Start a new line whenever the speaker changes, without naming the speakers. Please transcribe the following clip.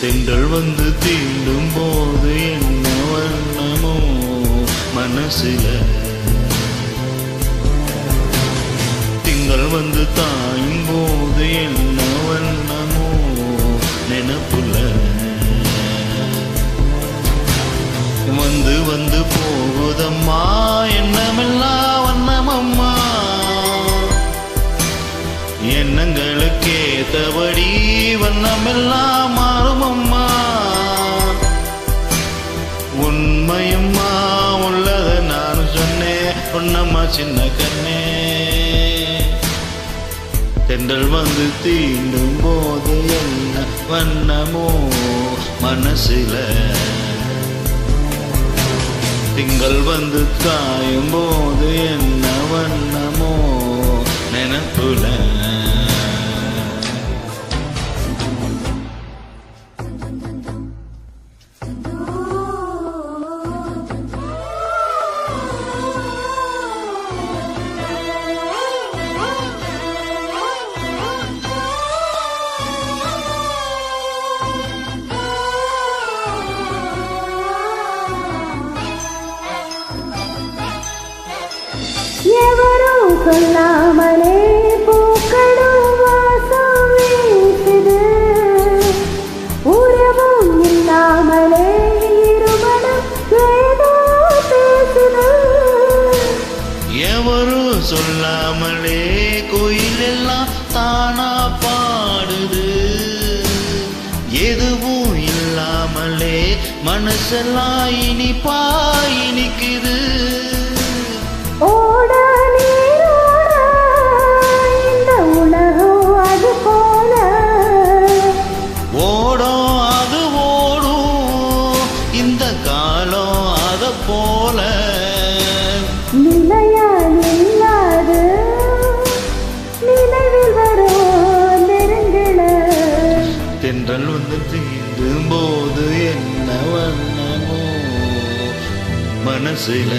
தென்றல் வந்து தீண்டும் போது என்ன வண்ணமோ மனசில, திங்கள் வந்து தாயும் போது என்ன வண்ணமோ நினப்புல, வந்து வந்து போகுதம்மா எண்ணமெல்லாம் வண்ணமம்மா, எண்ணங்களுக்கு ஏத்தபடி வண்ணமெல்லாம் மாறுமம்மா, உண்மையம்மா உள்ளத நான் சொன்னேன் பொன்னம்மா சின்ன கண்ணே. தென்றல் வந்து தீண்டும் போது என்ன வண்ணமோ மனசில, திங்கள் வந்து காயும் போது என்ன வண்ணமோ நினப்புல.
எவரும் சொல்லாமலே பூக்களும் வாசம் வீசுது, உறவும் இல்லாமலே இருமனம் ஏதோ பேசுது.
எவரும் சொல்லாமலே கோயில் எல்லாம் தானா பாடுது, எதுவும் இல்லாமலே மனசெல்லாம் இனிப்பா இனிக்குது.
ஓட நீரோட இந்த உலகம் அது போல,
ஓடும் அது ஓடும் இந்த காலம் அத போல,
நிலையா நில்லாது நினைவில் வரும் நெருங்கல.
தென்றல் வந்து தீண்டும் போது என்ன வண்ணமோ மனசில.